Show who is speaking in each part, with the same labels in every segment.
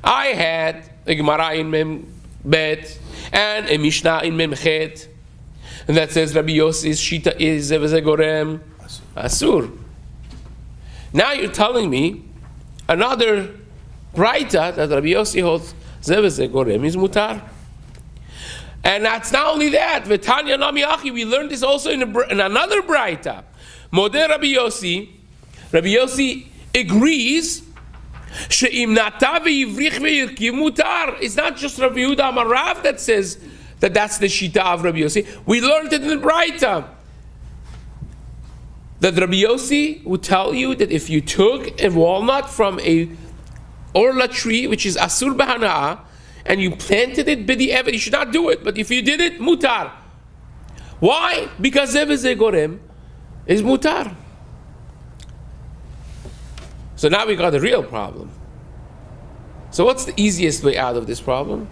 Speaker 1: I had a Gemara in Mem Bet and a Mishnah in Memchet, and that says Rabbi Yossi's Shita is Zeveze Gorem Asur. Now you're telling me another Braita that Rabbi Yossi holds Zeveze Gorem is Mutar. And that's not only that. V'tanya Nami Achi, we learned this also in another Braita. Modeh Rabbi Yossi. Rabbi Yossi agrees. She'im nata ve'yivrich ve'yirkiv mutar. It's not just Rabbi Yehuda Amarav that says that that's the Shita of Rabbi Yossi. We learned it in the Braita. That Rabbi Yossi would tell you that if you took a walnut from a orla tree, which is asur b'hana'ah, and you planted it b'di evet, you should not do it. But if you did it, mutar. Why? Because zeveze gorem is mutar. So now we got a real problem. So what's the easiest way out of this problem?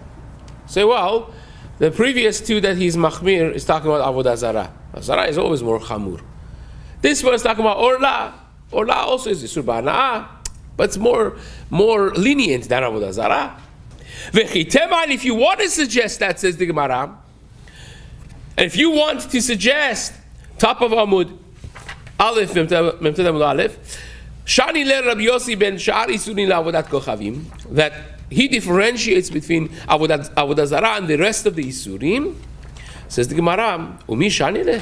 Speaker 1: Say, well, the previous two that he's machmir is talking about Avodah Zarah. Zarah is always more chamur. This one is talking about orla. Orla also is isur b'hana'ah, but it's more lenient than Avodah Zarah. And if you want to suggest that, says the Gemara, and if you want to suggest, top of Amud Aleph, Memted Amud Aleph, Shani le Rabbi Yossi ben Sha'ar Isurin la'avodat kochavim, that he differentiates between Avodah Zarah and the rest of the Isurim, says the Gemara, Umi Shani le?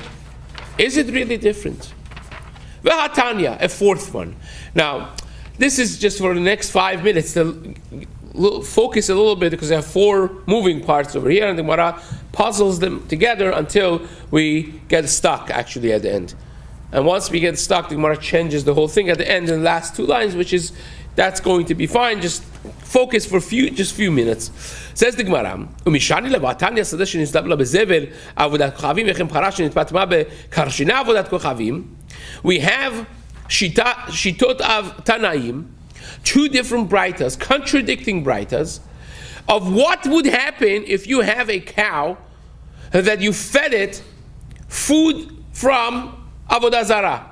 Speaker 1: Is it really different? Ve'hatanya, a fourth one. Now, this is just for the next 5 minutes to focus a little bit, because I have 4 moving parts over here, and the Gemara puzzles them together until we get stuck actually at the end. And once we get stuck, the Gemara changes the whole thing at the end in the last 2 lines, which is, that's going to be fine. Just focus for few minutes. Says the Gemara, "Umishani levatanya sadashin istabla bezevel avodat kochavim vechem parashin itpatma bekarshina avodat kochavim." We have shitot av Tanaim, 2 different braitas, contradicting braitas, of what would happen if you have a cow that you fed it food from Avodah Zarah.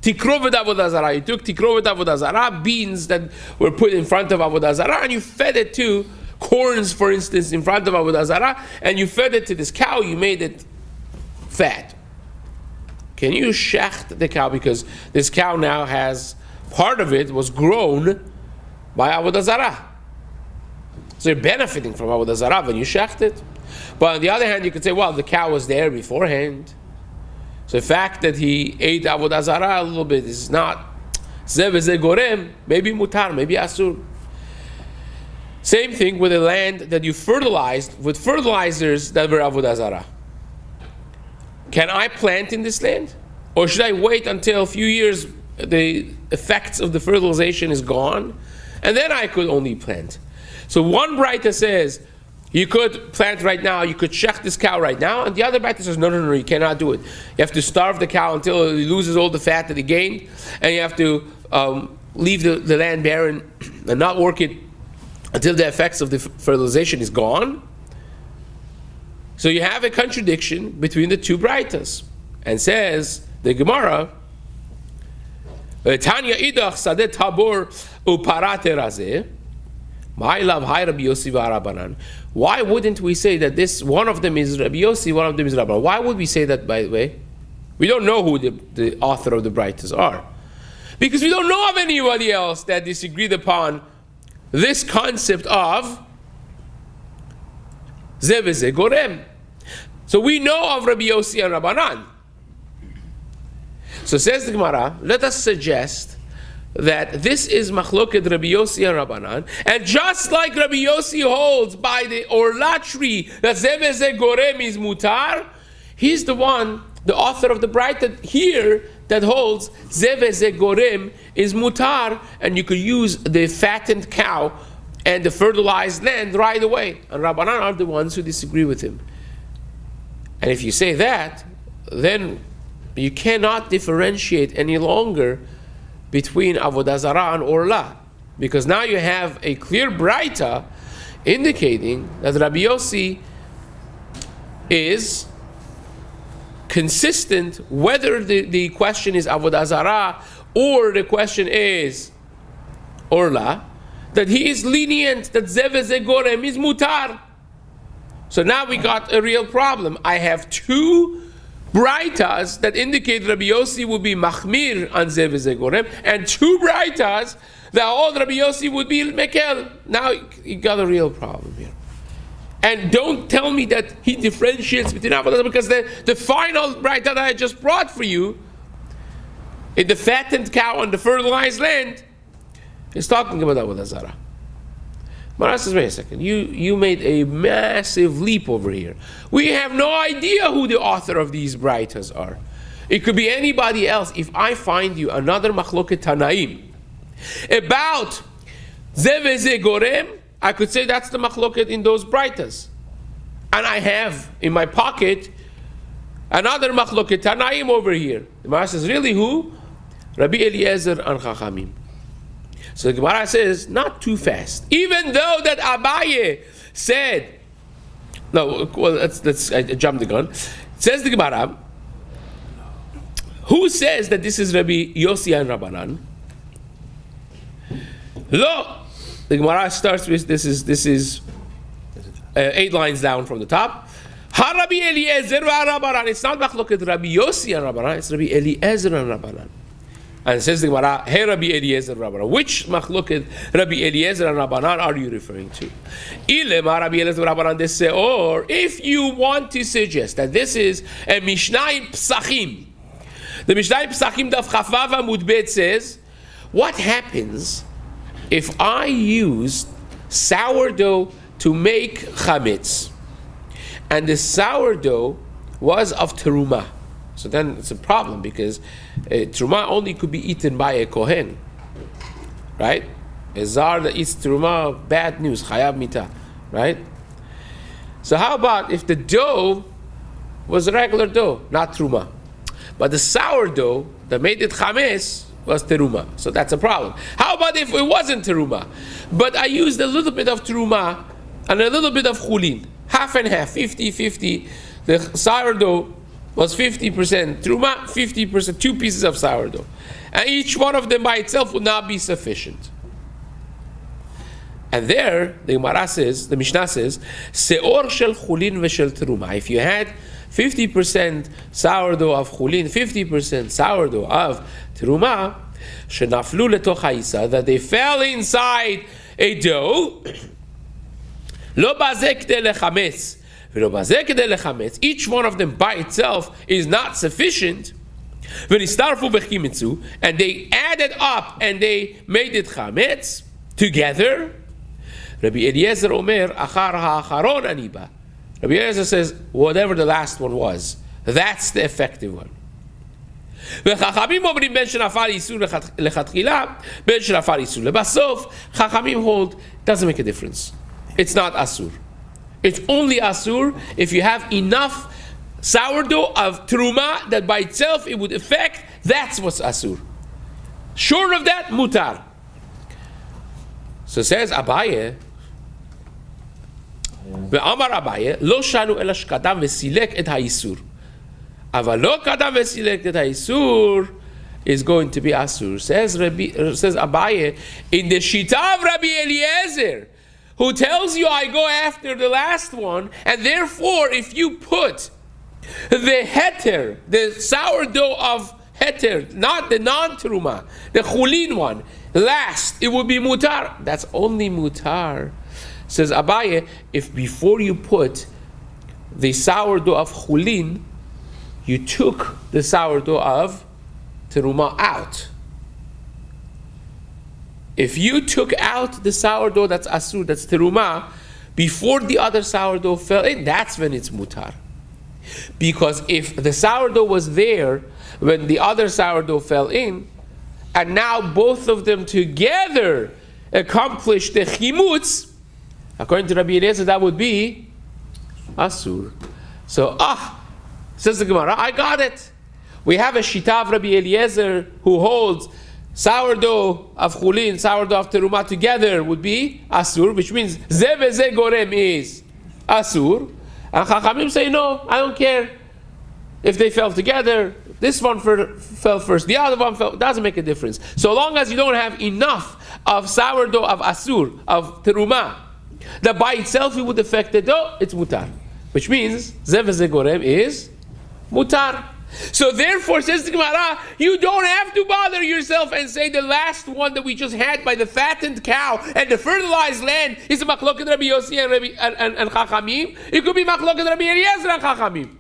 Speaker 1: Tikrovet Avodah Zarah. You took Tikrovet Avodah Zarah, beans that were put in front of Avodah Zarah, and you fed it to corns, for instance, in front of Avodah Zarah, and you fed it to this cow, you made it fat. Can you shecht the cow? Because this cow now has, part of it was grown by Avodah Zarah. So you're benefiting from Avodah Zarah when you shecht it. But on the other hand, you could say, well, the cow was there beforehand. So the fact that he ate Avodah Zarah a little bit is not zeveze gorem, maybe mutar, maybe asur. Same thing with the land that you fertilized with fertilizers that were Avodah Zarah. Can I plant in this land? Or should I wait until a few years the effects of the fertilization is gone, and then I could only plant? So one Braita says, you could plant right now, you could shech this cow right now, and the other Braita says, no, you cannot do it. You have to starve the cow until it loses all the fat that it gained, and you have to leave the land barren and not work it until the effects of the fertilization is gone. So you have a contradiction between the 2 Braitas. And says the Gemara, Tanya idach sadet tabor uparat erazeh. Why wouldn't we say that this one of them is Rabbi Yossi, one of them is Rabbi? Why would we say that, by the way? We don't know who the author of the Braitas are. Because we don't know of anybody else that disagreed upon this concept of Zeveze Gorem. So we know of Rabbi Yossi and Rabbanan. So says the Gemara, let us suggest that this is machloket Rabbi Yossi and Rabbanan, and just like Rabbi Yossi holds by the orla tree that Zeveze Gorem is mutar, he's the one, the author of the Braita here, that holds Zeveze Gorem is mutar, and you could use the fattened cow and the fertilized land right away. And Rabbanan are the ones who disagree with him. And if you say that, then you cannot differentiate any longer between Avodah Zarah and Orla, because now you have a clear Braita indicating that Rabbi Yossi is consistent whether the question is Avodah Zarah or the question is Orla, that he is lenient, that Zev Ze Gorem is mutar. So now we got a real problem. I have two braitas that indicate Rabbi Yossi would be machmir on Zev Ze Gorem, and two braitas that all Rabbi Yossi would be mekel. Now you got a real problem here. And don't tell me that he differentiates between Avodah Zarah, because the final braita that I just brought for you, in the fattened cow on the fertilized land, is talking about Avodah Zarah. Mara says, wait a second, you made a massive leap over here. We have no idea who the author of these braitas are. It could be anybody else. If I find you another machloket Tanaim about Zev Ze Gorem, I could say that's the machloket in those braitas. And I have in my pocket another machloket Tanaim over here. The Gemara says, really who? Rabbi Eliezer and Chachamim. So the Gemara says, not too fast. Even though that Abaye said, no, well, I jumped the gun. Says the Gemara, who says that this is Rabbi Yossi and Rabbanan? Lo. The Gemara starts with, this is 8 lines down from the top. Ha Rabbi Eliezer Rabbanan. It's not machloket Rabbi Yossi and Rabbanan, it's Rabbi Eliezer and Rabbanan. And it says the Gemara, hey Rabbi Eliezer and Rabbanan. Which machloket Rabbi Eliezer and Rabbanan are you referring to? Ilema Rabbi Eliezer and Rabbanan, they say, or if you want to suggest that this is a Mishnah Psachim, the Mishnah Psachim Daf Chavav Amud Bet says, what happens if I use sourdough to make chametz, and the sourdough was of teruma? So then it's a problem, because teruma only could be eaten by a kohen, right? A zar that eats teruma, bad news, chayav mita, right? So how about if the dough was a regular dough, not teruma, but the sourdough that made it chametz was teruma? So that's a problem. How about if it wasn't teruma, but I used a little bit of teruma and a little bit of chulin, half and half, 50-50. The sourdough was 50% teruma, 50%, 2 pieces of sourdough, and each one of them by itself would not be sufficient. And there, the Gemara says, the Mishnah says, seor shel chulin v'shel teruma. If you had 50% sourdough of chulin, 50% sourdough of teruma, shenaflu letoch ha'isa, that they fell inside a dough, lo bazek de lechametz, v'lo bazek de lechametz, each one of them by itself is not sufficient, v'nistarfu v'chimitzu, and they added up and they made it chametz together. Rabbi Eliezer Omer, achar ha'acharon aniba. Rabbi Eliezer says, whatever the last one was, that's the effective one. וחכמים אומרים בין שנפל איסור לכתחילה, בין שנפל איסור לבסוף. חכמים hold, doesn't make a difference. It's not asur. It's only asur if you have enough sourdough of teruma that by itself it would affect, that's what's asur. Short of that, mutar. So says Abaye, ואמר אביי, לא שאלו אלא שקדם וסילק את האיסור. אבל לא קדם וסילק את האיסור is going to be asur. Says Abaye, in the Shita of Rabbi Eliezer, who tells you I go after the last one, and therefore if you put the heter, the sourdough of heter, not the non-teruma, the chulin one, last, it would be mutar. That's only mutar. Says Abaye, if before you put the sourdough of chulin, you took the sourdough of teruma out. If you took out the sourdough that's asur, that's teruma, before the other sourdough fell in, that's when it's mutar. Because if the sourdough was there when the other sourdough fell in, and now both of them together accomplish the chimutz, according to Rabbi Eliezer, that would be asur. So, says the Gemara, I got it. We have a shita of Rabbi Eliezer who holds sourdough of chulin, sourdough of teruma together would be asur, which means ze veze gorem is asur. And Chachamim say, no, I don't care if they fell together. This one fell first, the other one fell. Doesn't make a difference. So long as you don't have enough of sourdough, of asur, of teruma, that by itself it would affect the dough, it's mutar. Which means, zev gorem is mutar. So therefore, says the Gemara, you don't have to bother yourself and say the last one that we just had by the fattened cow and the fertilized land is a machloket Rabbi Yossi and Chachamim. It could be machloket Rabbi Eliezer and Chachamim.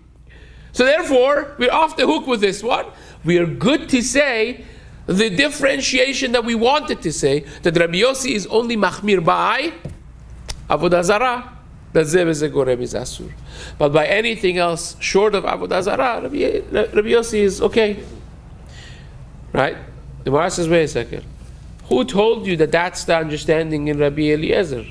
Speaker 1: So therefore, we're off the hook with this one. We are good to say the differentiation that we wanted to say, that Rabbi Yossi is only machmir by Avodah Zarah. That zev gorem is asur. But by anything else short of Avodah Zarah, Rabbi Yossi is okay. Right? The Gemara says, wait a second. Who told you that that's the understanding in Rabbi Eliezer?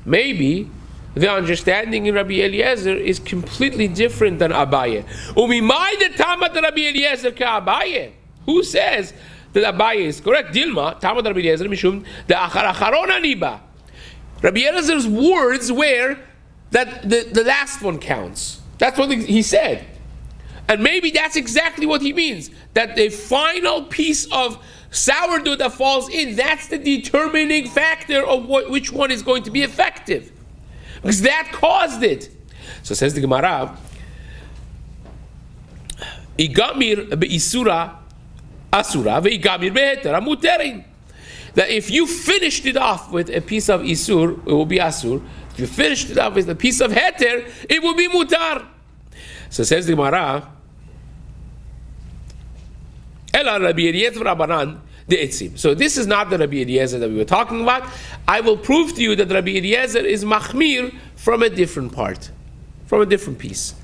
Speaker 1: Maybe the understanding in Rabbi Eliezer is completely different than Abaye. Umimai de Tamad Rabbi Eliezer ka Abaye. Who says that Abaye is correct? Dilma, Tamad Rabbi Eliezer, Mishum, the Achar Acharon Aniba. Rabbi Eliezer's words were that the last one counts. That's what he said. And maybe that's exactly what he means. That the final piece of sourdough that falls in, that's the determining factor of which one is going to be effective. Because that caused it. So says the Gemara, Igamir be'isura asura ve'igamir be'heter amuterin. That if you finished it off with a piece of isur, it will be asur. If you finished it off with a piece of heter, it will be mutar. So says the Gemara, Ela Rabbi Eliezer Rabbanan de etzim. So this is not the Rabbi Eliezer that we were talking about. I will prove to you that Rabbi Eliezer is machmir from a different part, from a different piece.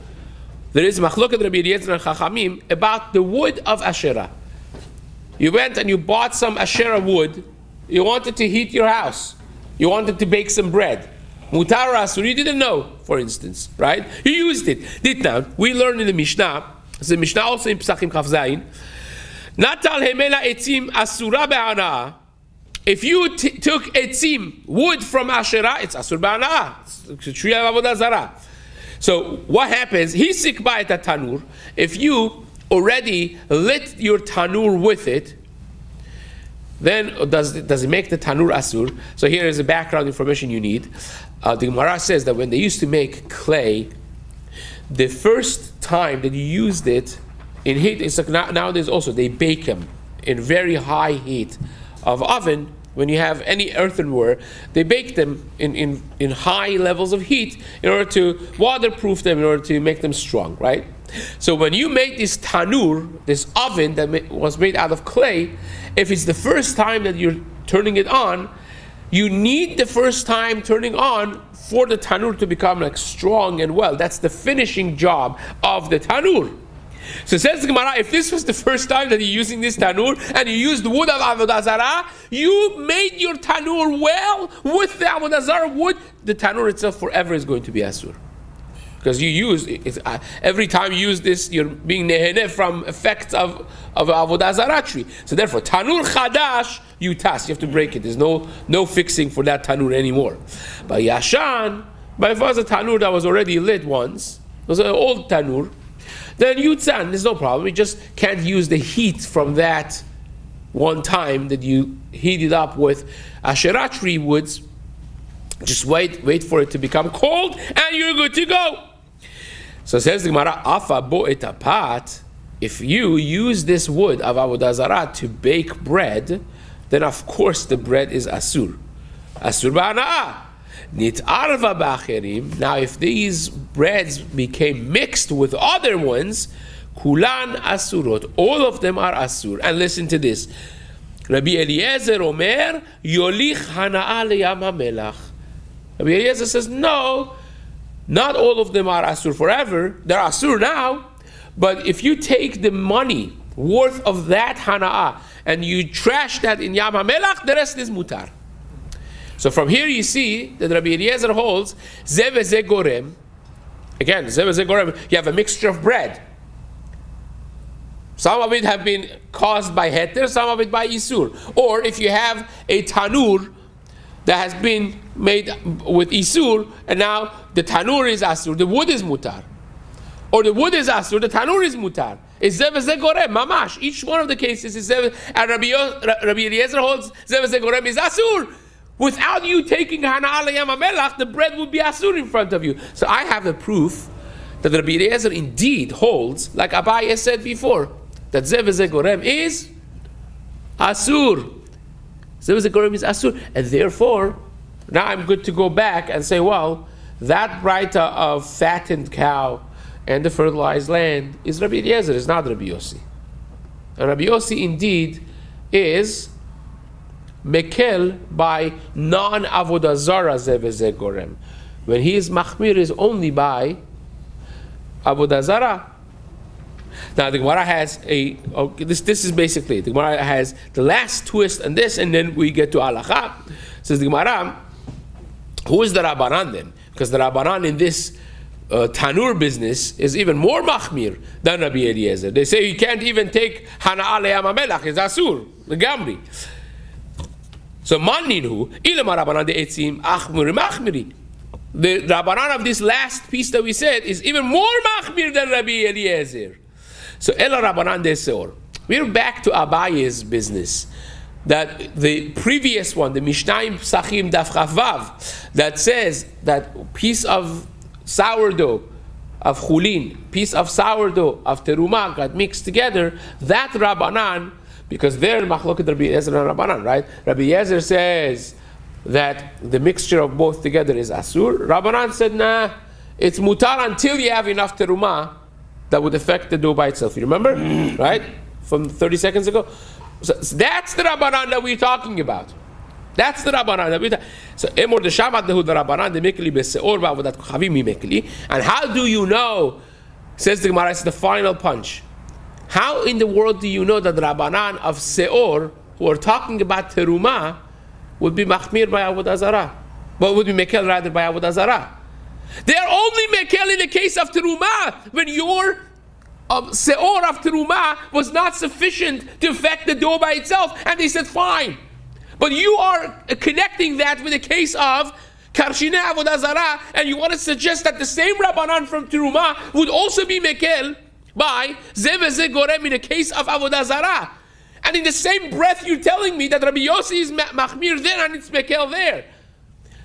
Speaker 1: There is machloket Rabbi Eliezer and Chachamim about the wood of Asherah. You went and you bought some Asherah wood. You wanted to heat your house. You wanted to bake some bread. Mutar or asur, you didn't know, for instance, right? You used it. Ditnan, we learned in the Mishnah, the Mishnah also in Pesachim Chaf Zayin, Natal hemela etzim asura be'ana. If you took etzim, wood from Asherah, it's asur be'ana. It's a tree of Avodah Zarah. So what happens? He's sick by the tanur. If you already lit your tanur with it, then does it make the tanur asur? So here is the background information you need. The Gemara says that when they used to make clay, the first time that you used it in heat, it's like nowadays also they bake them in very high heat of oven. When you have any earthenware, they bake them in high levels of heat in order to waterproof them, in order to make them strong, right? So when you make this tanur, this oven that was made out of clay, if it's the first time that you're turning it on, you need the first time turning on for the tanur to become like strong and well. That's the finishing job of the tanur. So says the Gemara, if this was the first time that you're using this tanur and you used the wood of Avodah Zarah, you made your tanur well with the Avodah Zarah wood, the tanur itself forever is going to be asur. Because you use it, every time you use this, you're being neheneh from effects of Avodah Zarah tree. So therefore, tanur chadash, you tas, you have to break it. There's no fixing for that tanur anymore. But yashan, but if it was a tanur that was already lit once, it was an old tanur, then yutzan, there's no problem. You just can't use the heat from that one time that you heated up with Asherah tree woods. Just wait for it to become cold, and you're good to go. So says the Gemara, Afa bo etapat. If you use this wood of Avodah Zarah to bake bread, then of course the bread is asur. Asur ba'ana'ah. Nit'arva ba'acherim. Now if these breads became mixed with other ones, kulan asurot. All of them are asur. And listen to this. Rabbi Eliezer omer, yolich hana'ah leyam ha'melach. Rabbi Eliezer says, no, not all of them are asur forever. They're asur now. But if you take the money worth of that hana'ah and you trash that in Yam HaMelach, the rest is mutar. So from here you see that Rabbi Eliezer holds zev gorem. Again, zev gorem, you have a mixture of bread. Some of it have been caused by heter, some of it by isur. Or if you have a tanur that has been made with isur, and now the tanur is asur, the wood is mutar. Or the wood is asur, the tanur is mutar. Is Zev V'Zeh Gorem, mamash. Each one of the cases is Zev, and Rabbi Eliezer holds Zev V'Zeh Gorem is Asur. Without you taking Hana'ah L'Yam HaMelach, the bread would be Asur in front of you. So I have the proof that Rabbi Eliezer indeed holds, like Abaye said before, that Zev V'Zeh Gorem is Asur. Zev V'Zeh Gorem is Asur. And therefore, now I'm good to go back and say, well, that Braita of fattened cow and the fertilized land is Rabbi Eliezer, is not Rabbi Yossi. And Rabbi Yossi indeed is mekel by non-avodah zarah Zev V'Zeh Gorem. When he is machmir is only by avodah zarah. Now the Gemara has this is basically it. The Gemara has the last twist and this, and then we get to halacha. Says the Gemara, who is the Rabbanan then? Because the Rabbanan in this tanur business is even more machmir than Rabbi Eliezer. They say you can't even take Hana'ah L'Yam HaMelach, it's asur, the gamri. So manninhu ilma Rabbanan de etzim achmur machmiri. The Rabbanan of this last piece that we said is even more machmir than Rabbi Eliezer. So ela Rabbanan de seor. We're back to Abaye's business. That the previous one, the Mishnayim Psachim Daf Chavav, that says that piece of sourdough of chulin, piece of sourdough of teruma got mixed together, that Rabbanan, because they're machloket Rabbi Eliezer and Rabbanan, right? Rabbi Eliezer says that the mixture of both together is asur. Rabbanan said, nah, it's mutar until you have enough teruma that would affect the dough by itself. You remember? Right? From 30 seconds ago. So that's the Rabbanan that we're talking about. That's the Rabbanan that we're talking about. So, Emor de Shamat Nehu the Rabbanan de Mekli Beseor Ba'avodat Kochavim Mi Mekli. And how do you know, says the Gemara, it's the final punch. How in the world do you know that the Rabbanan of Seor, who are talking about Teruma, would be Machmir by Avodah Zarah? But would be Mekel rather by Avodah Zarah? They are only Mekel in the case of Teruma, when your Seor of Teruma was not sufficient to affect the dough by itself, and they said fine. But you are connecting that with the case of Karshine Avodah Zarah, and you want to suggest that the same Rabbanan from Teruma would also be Mekel by Zev V'Zeh Gorem in the case of Avodah Zarah. And in the same breath you're telling me that Rabbi Yossi is Machmir there and it's Mekel there.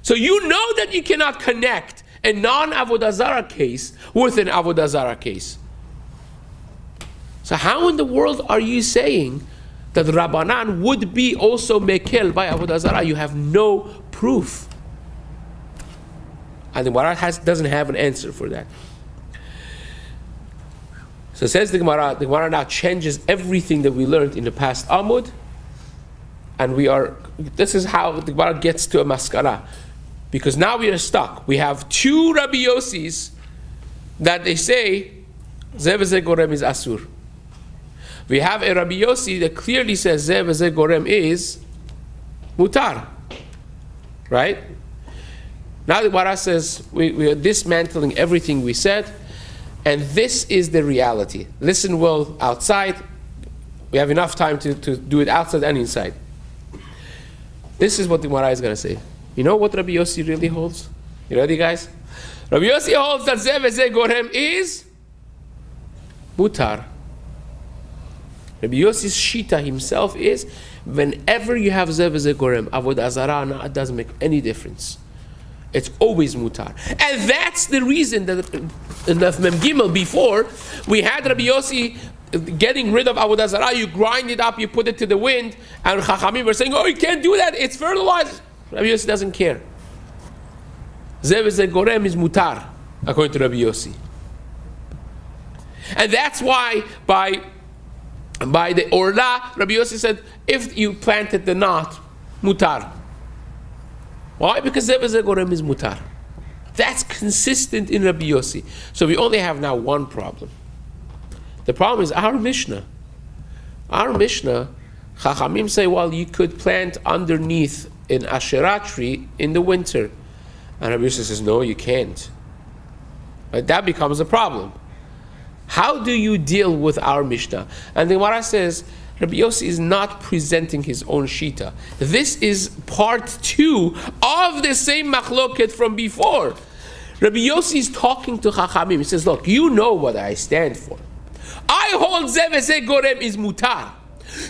Speaker 1: So you know that you cannot connect a non-Avodah Zarah case with an Avodah Zarah case. So how in the world are you saying that Rabbanan would be also Mekel by Avodah Zarah? You have no proof. And the Gemara doesn't have an answer for that. So says the Gemara now changes everything that we learned in the past Amud, and this is how the Gemara gets to a maskara. Because now we are stuck. We have two Rabbi Yossis that they say, Zev V'Zeh Gorem is Asur. We have a Rabbi Yossi that clearly says Zev V'Zeh Gorem is Mutar. Right? Now the Gemara says, we are dismantling everything we said, and this is the reality. Listen well outside. We have enough time to do it outside and inside. This is what the Gemara is going to say. You know what Rabbi Yossi really holds? You ready, guys? Rabbi Yossi holds that Zev V'Zeh Gorem is Mutar. Rabbi Yossi's Shita himself is, whenever you have Zev V'Zeh Gorem, Avodah Zarah, it doesn't make any difference. It's always mutar. And that's the reason that in the Mem Gimel before, we had Rabbi Yossi getting rid of Avodah Zarah, you grind it up, you put it to the wind, and Chachamim were saying, oh, you can't do that, it's fertilized. Rabbi Yossi doesn't care. Zev V'Zeh Gorem is mutar, according to Rabbi Yossi. And that's why by the Orla, Rabbi Yossi said, if you planted the knot, mutar. Why? Because Zev V'Zeh Gorem is mutar. That's consistent in Rabbi Yossi. So we only have now one problem. The problem is our Mishnah. Our Mishnah, Chachamim say, well, you could plant underneath an Asherah tree in the winter. And Rabbi Yossi says, no, you can't. But that becomes a problem. How do you deal with our Mishnah? And the Gemara says, Rabbi Yossi is not presenting his own shita. This is part 2 of the same machloket from before. Rabbi Yossi is talking to Chachamim. He says, look, you know what I stand for. I hold Zeh v'Zeh Gorem is mutar.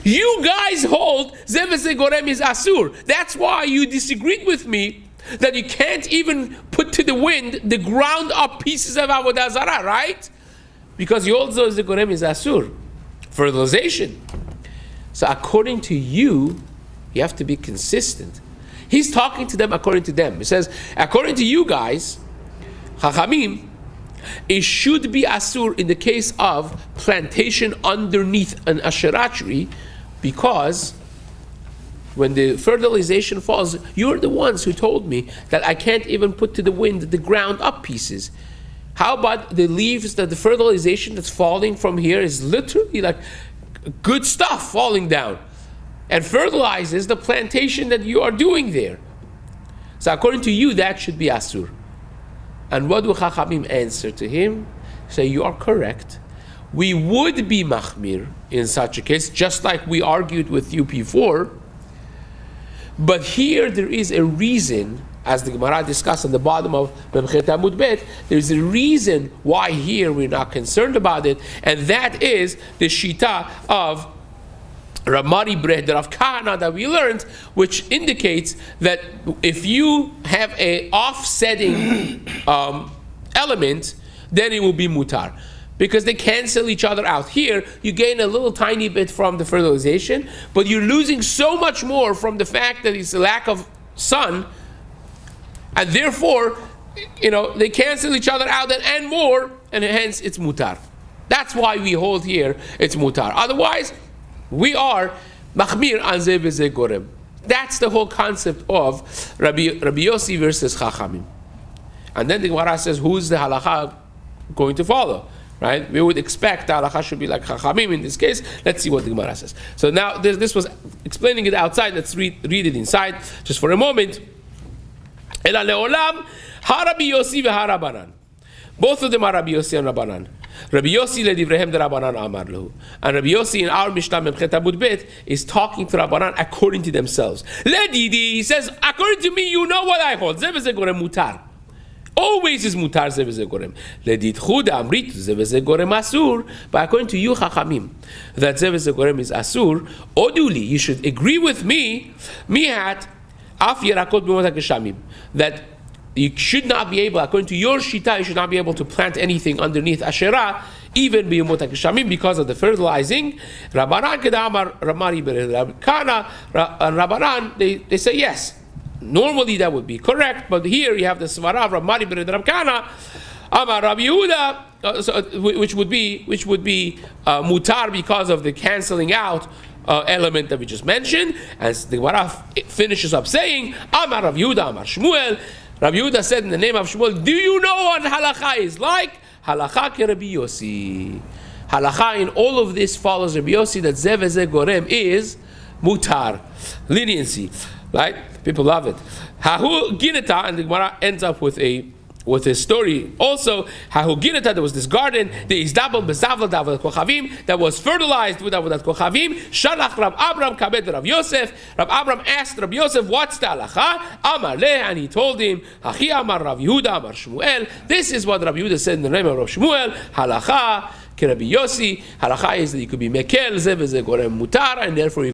Speaker 1: You guys hold Zeh v'Zeh Gorem is asur. That's why you disagreed with me that you can't even put to the wind the ground up pieces of Avodah Zarah, right? Because you hold Zeh v'Zeh Gorem is asur. Fertilization. So according to you, you have to be consistent. He's talking to them according to them. He says, according to you guys, Chachamim, it should be asur in the case of plantation underneath an Asherah tree, because when the fertilization falls, you're the ones who told me that I can't even put to the wind the ground up pieces. How about the leaves, that the fertilization that's falling from here is literally like good stuff falling down and fertilizes the plantation that you are doing there. So according to you, that should be asur. And what do Chachamim answer to him? Say, you are correct. We would be machmir in such a case, just like we argued with you before. But here there is a reason, as the Gemara discussed on the bottom of Mesechet Amud Bet, there's a reason why here we're not concerned about it, and that is the shita of Ramari Breh, the Rav Kahana that we learned, which indicates that if you have a offsetting element, then it will be mutar, because they cancel each other out. Here, you gain a little tiny bit from the fertilization, but you're losing so much more from the fact that it's a lack of sun, and therefore, they cancel each other out and more, and hence it's mutar. That's why we hold here it's mutar. Otherwise, we are machmir an Zeh v'Zeh Gorem. That's the whole concept of Rabbi Yossi versus Chachamim. And then the Gemara says, who's the halacha going to follow? Right? We would expect the halacha should be like Chachamim in this case. Let's see what the Gemara says. So now this was explaining it outside. Let's read it inside just for a moment. Ela le'olam ha-Rabbi Yossi v'ha-Rabbanan. Both of them are Rabbi Yossi and Rabbanan. Rabbi Yossi ledivrehem de Rabbanan amar lehu. And Rabbi Yossi in our Mishnah Memchet Amud Bet is talking to Rabbanan according to themselves. Ledidi, he says, according to me, you know what I hold. Zeh v'Zeh Gorem mutar. Always is mutar Zeh v'Zeh Gorem. Ledid chuda amrit Zeh v'Zeh Gorem asur. But according to you, Chachamim, that Zeh v'Zeh Gorem is asur, oduli, you should agree with me, mihat af yerakot b'mot ha'geshamim, that you should not be able, according to your shita, you should not be able to plant anything underneath Asherah, even b'yomot ha'geshamim, because of the fertilizing. Rabbanan kedamar Ramari Rabbi Kana, and Rabbanan, they say yes. Normally that would be correct, but here you have the svara of Ramari Rabbi Kana, Amar Rabbi Yehuda, which would be mutar because of the canceling out element that we just mentioned. As the Gemara finishes up saying, Amar Rabbi Yehuda, Amar Shmuel. Rabbi Yehuda said in the name of Shmuel, do you know what halakha is like? Halakha ke Rabbi Yossi. Halakha in all of this follows Rabbi Yossi, that Zeh v'Zeh Gorem is mutar. Leniency. Right? People love it. Hahu gineta, and the Gemara ends up with a story. Also, Hahu gineta, there was this garden, the izdabel bezavla d'avodat kochavim, that was fertilized with avodat kochavim. Shalach Rab Abram kabed Rav Yosef. Rab Abram asked Rav Yosef, what's the halacha? Amar leh, and he told him, Hachi Amar Rav Yehuda Amar Shmuel. This is what Rav Yehuda said in the name of Rav Shmuel. Halacha ke Rabbi Yossi. Halacha is that you could be mekel Zeh v'Zeh Gorem mutar, and therefore you